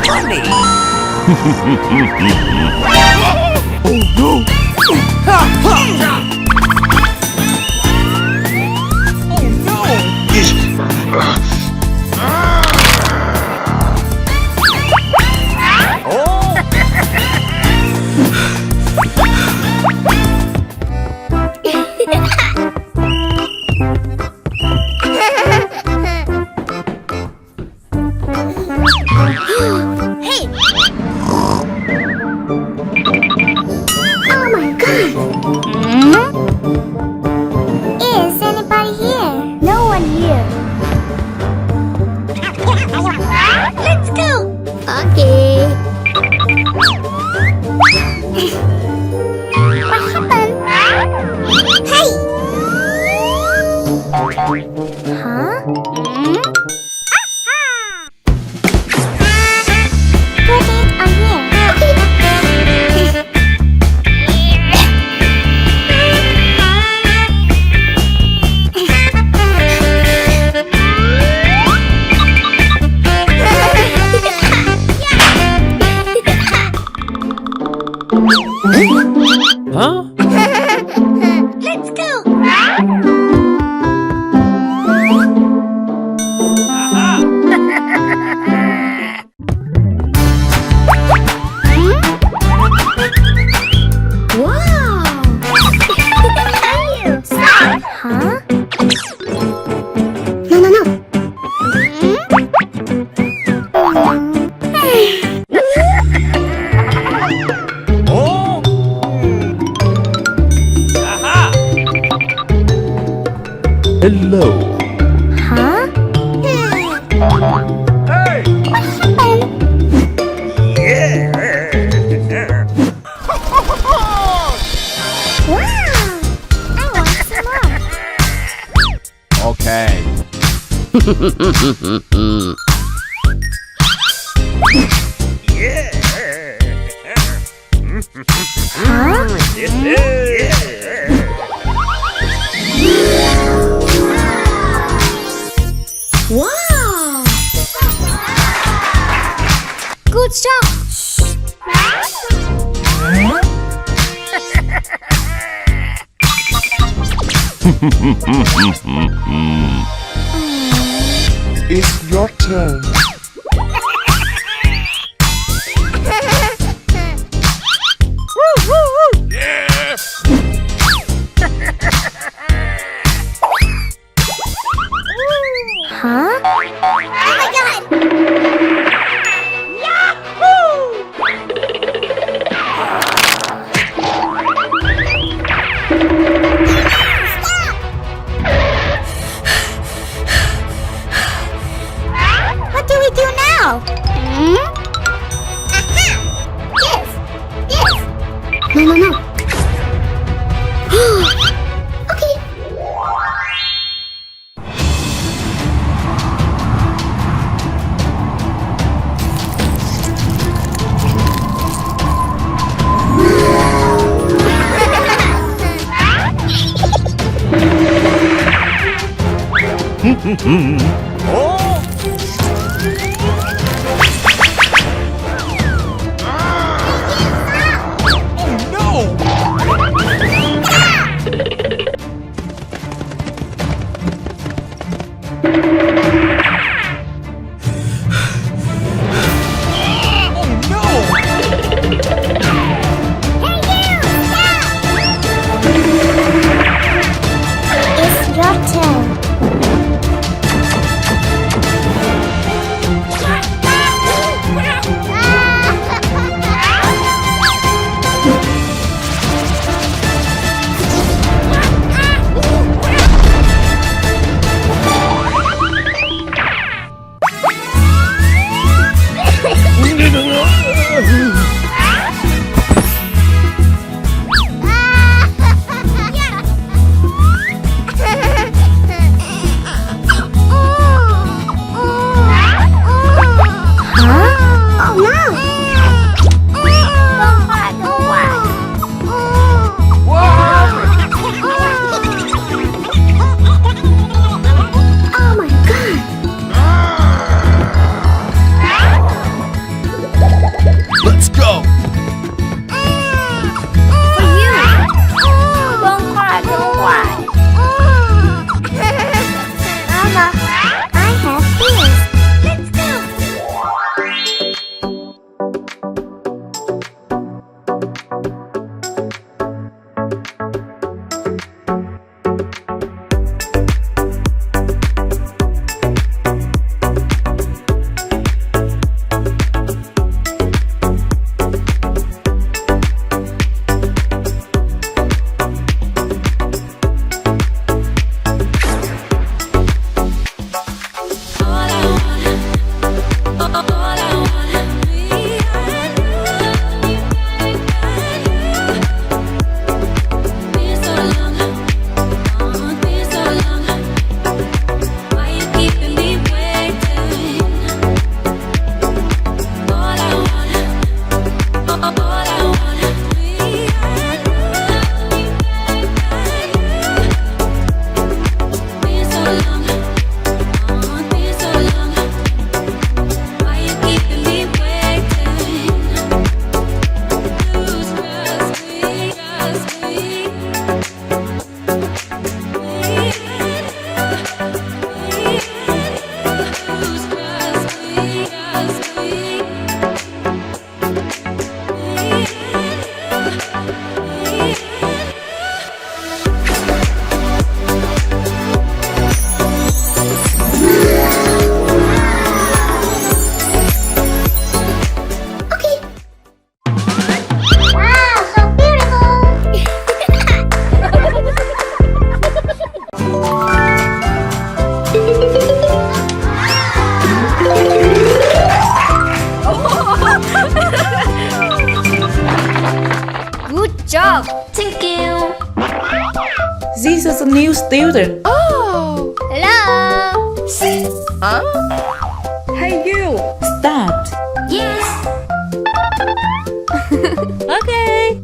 Funny. Oh no! Is anybody here? No one here. Let's go. Okay. What happened? Hey! Huh? Put it on here. Huh? Let's go. Wow. Stop. Huh? No, no, no. Hello. Huh? Hey! What happened? Yeah! Wow! I want some more. Okay. Yeah! Huh? Yeah! Wow! Good job. It's your turn. Yeah! Huh? Oh my god! Yahoo! Stop! What do we do now? Aha! Yes! Yes! No, no, no. Okay. Oh! It's your turn. This is a new student. Hello. Hey you. Start. Yes. Okay.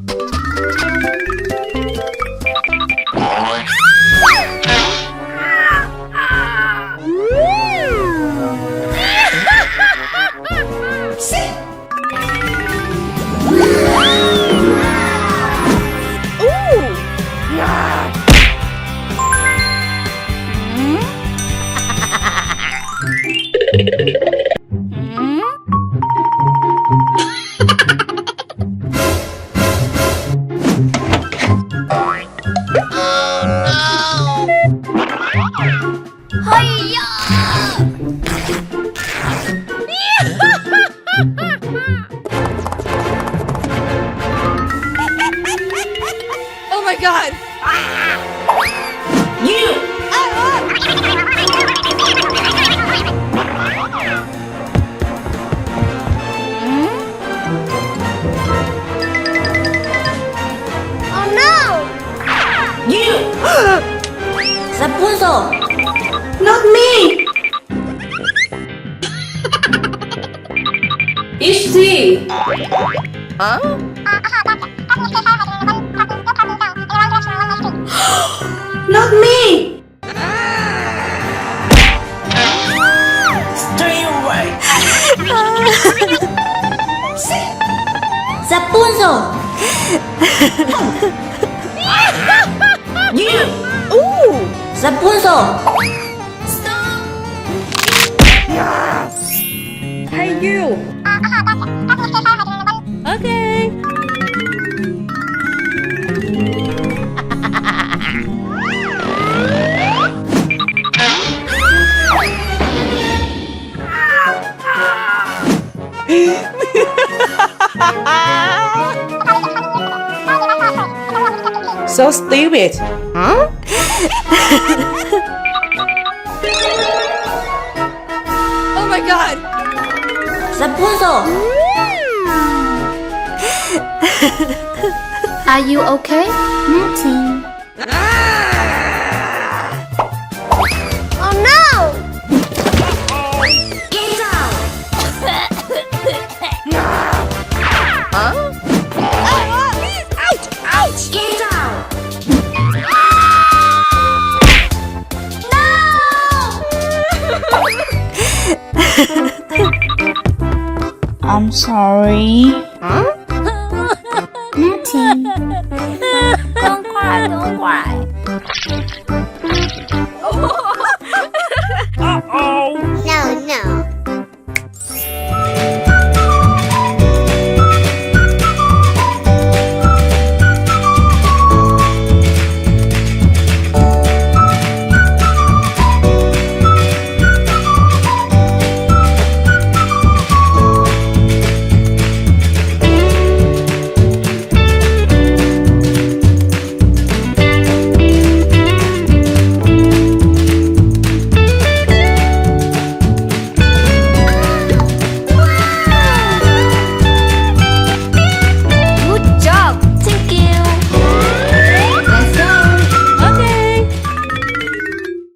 Oh my God. Oh no. Rapunzel. Not me. It's she. Not me. Stay away. Rapunzel. Rapunzel. Stop. Hey you. Okay. So stupid. Oh my God. Rapunzel. Are you okay? Nothing. Oh no! Get out! Ouch! Ouch! Get out! No! I'm sorry. Nothing. Don't cry, don't cry.